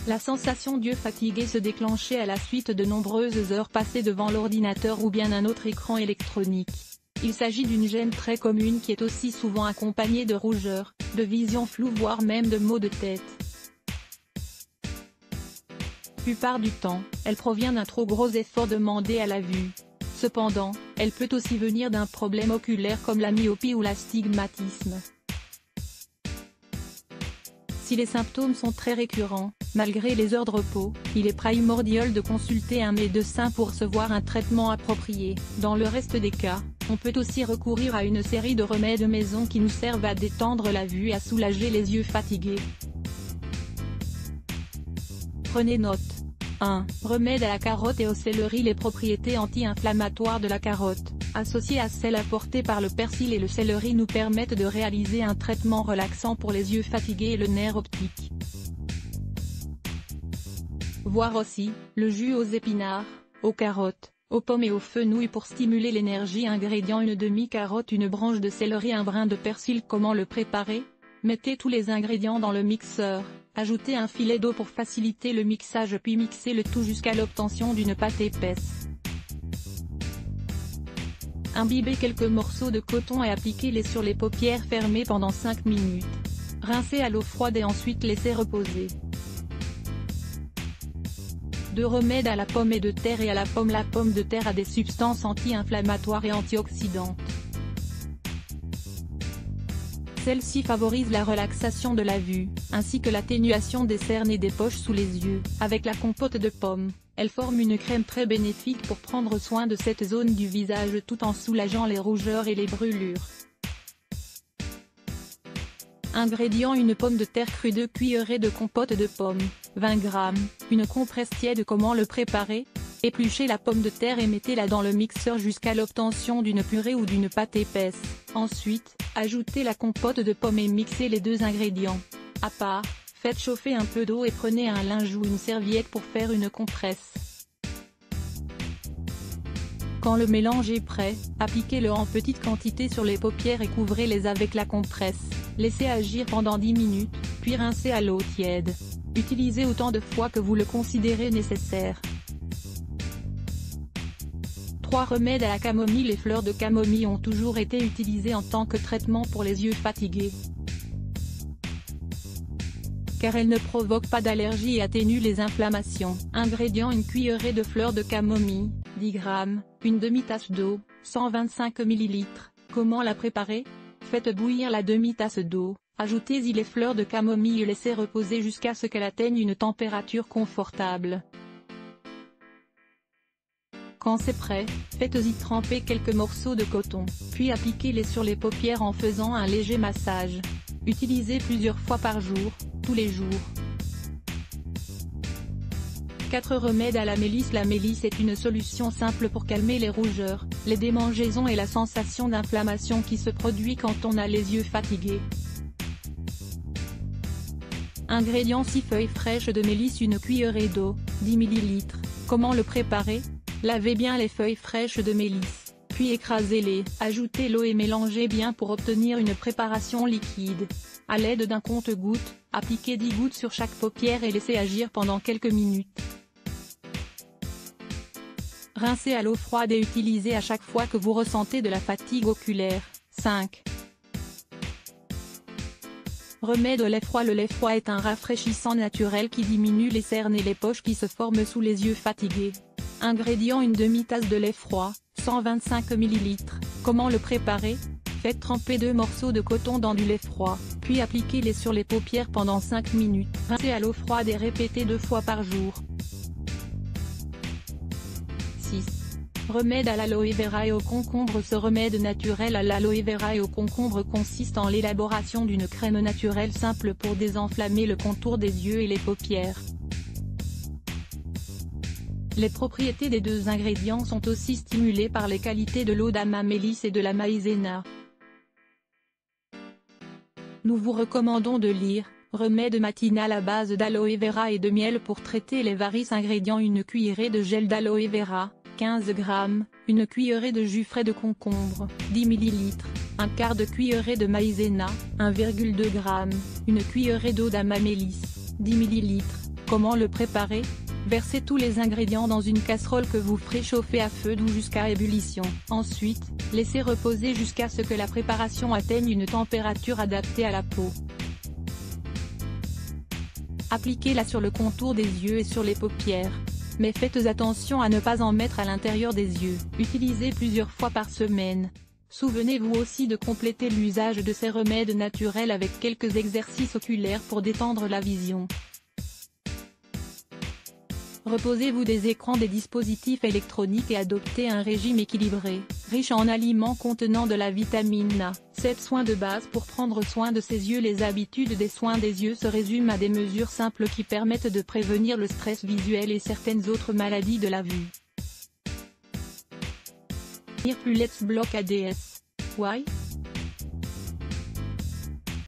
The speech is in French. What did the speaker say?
La sensation d'yeux fatigués se déclenchait à la suite de nombreuses heures passées devant l'ordinateur ou bien un autre écran électronique. Il s'agit d'une gêne très commune qui est aussi souvent accompagnée de rougeur, de vision floue voire même de maux de tête. La plupart du temps, elle provient d'un trop gros effort demandé à la vue. Cependant, elle peut aussi venir d'un problème oculaire comme la myopie ou l'astigmatisme. Si les symptômes sont très récurrents, malgré les heures de repos, il est primordial de consulter un médecin pour recevoir un traitement approprié. Dans le reste des cas, on peut aussi recourir à une série de remèdes maison qui nous servent à détendre la vue et à soulager les yeux fatigués. Prenez note. 1. Remède à la carotte et au céleri. Les propriétés anti-inflammatoires de la carotte, associées à celles apportées par le persil et le céleri, nous permettent de réaliser un traitement relaxant pour les yeux fatigués et le nerf optique. Voir aussi, le jus aux épinards, aux carottes, aux pommes et aux fenouils pour stimuler l'énergie. Ingrédients: une demi-carotte, une branche de céleri, un brin de persil. Comment le préparer? Mettez tous les ingrédients dans le mixeur, ajoutez un filet d'eau pour faciliter le mixage puis mixez le tout jusqu'à l'obtention d'une pâte épaisse. Imbibez quelques morceaux de coton et appliquez-les sur les paupières fermées pendant 5 minutes. Rincez à l'eau froide et ensuite laissez reposer. 2. Remède à la pomme de terre et à la pomme. La pomme de terre a des substances anti-inflammatoires et antioxydantes. Celle-ci favorise la relaxation de la vue, ainsi que l'atténuation des cernes et des poches sous les yeux. Avec la compote de pommes, elle forme une crème très bénéfique pour prendre soin de cette zone du visage tout en soulageant les rougeurs et les brûlures. Ingrédients: une pomme de terre crue, 2 cuillerées de compote de pommes, 20 g, une compresse tiède. Comment le préparer? Épluchez la pomme de terre et mettez-la dans le mixeur jusqu'à l'obtention d'une purée ou d'une pâte épaisse. Ensuite, ajoutez la compote de pommes et mixez les deux ingrédients. À part, faites chauffer un peu d'eau et prenez un linge ou une serviette pour faire une compresse. Quand le mélange est prêt, appliquez-le en petite quantité sur les paupières et couvrez-les avec la compresse. Laissez agir pendant 10 minutes, puis rincez à l'eau tiède. Utilisez autant de fois que vous le considérez nécessaire. 3. Remède à la camomille. Les fleurs de camomille ont toujours été utilisées en tant que traitement pour les yeux fatigués, car elles ne provoquent pas d'allergie et atténuent les inflammations. Ingrédients: une cuillerée de fleurs de camomille, 10 g, une demi-tasse d'eau, 125 ml. Comment la préparer? Faites bouillir la demi-tasse d'eau, ajoutez-y les fleurs de camomille et laissez reposer jusqu'à ce qu'elle atteigne une température confortable. Quand c'est prêt, faites-y tremper quelques morceaux de coton, puis appliquez-les sur les paupières en faisant un léger massage. Utilisez plusieurs fois par jour, tous les jours. 4. Remède à la mélisse. La mélisse est une solution simple pour calmer les rougeurs, les démangeaisons et la sensation d'inflammation qui se produit quand on a les yeux fatigués. Ingrédients: 6 feuilles fraîches de mélisse, une cuillerée d'eau, 10 ml. Comment le préparer? Lavez bien les feuilles fraîches de mélisse, puis écrasez-les, ajoutez l'eau et mélangez bien pour obtenir une préparation liquide. À l'aide d'un compte-gouttes, appliquez 10 gouttes sur chaque paupière et laissez agir pendant quelques minutes. Rincez à l'eau froide et utilisez à chaque fois que vous ressentez de la fatigue oculaire. 5. Remède au lait froid. Le lait froid est un rafraîchissant naturel qui diminue les cernes et les poches qui se forment sous les yeux fatigués. Ingrédients: une demi-tasse de lait froid, 125 ml. Comment le préparer? Faites tremper 2 morceaux de coton dans du lait froid, puis appliquez-les sur les paupières pendant 5 minutes. Rincez à l'eau froide et répétez 2 fois par jour. 6. Remède à l'aloe vera et au concombre. Ce remède naturel à l'aloe vera et au concombre consiste en l'élaboration d'une crème naturelle simple pour désenflammer le contour des yeux et les paupières. Les propriétés des deux ingrédients sont aussi stimulées par les qualités de l'eau d'Amamélis et de la maïzena. Nous vous recommandons de lire « Remède matinal à base d'aloe vera et de miel pour traiter les varices ». Ingrédients: une cuillerée de gel d'aloe vera, 15 g, une cuillerée de jus frais de concombre, 10 ml, un quart de cuillerée de maïzena, 1,2 g, une cuillerée d'eau d'Amamélis, 10 ml, Comment le préparer? Versez tous les ingrédients dans une casserole que vous ferez chauffer à feu doux jusqu'à ébullition. Ensuite, laissez reposer jusqu'à ce que la préparation atteigne une température adaptée à la peau. Appliquez-la sur le contour des yeux et sur les paupières. Mais faites attention à ne pas en mettre à l'intérieur des yeux. Utilisez plusieurs fois par semaine. Souvenez-vous aussi de compléter l'usage de ces remèdes naturels avec quelques exercices oculaires pour détendre la vision. Reposez-vous des écrans des dispositifs électroniques et adoptez un régime équilibré, riche en aliments contenant de la vitamine A. 7 soins de base pour prendre soin de ses yeux. Les habitudes des soins des yeux se résument à des mesures simples qui permettent de prévenir le stress visuel et certaines autres maladies de la vue. Plus Let's Block ADS. Why?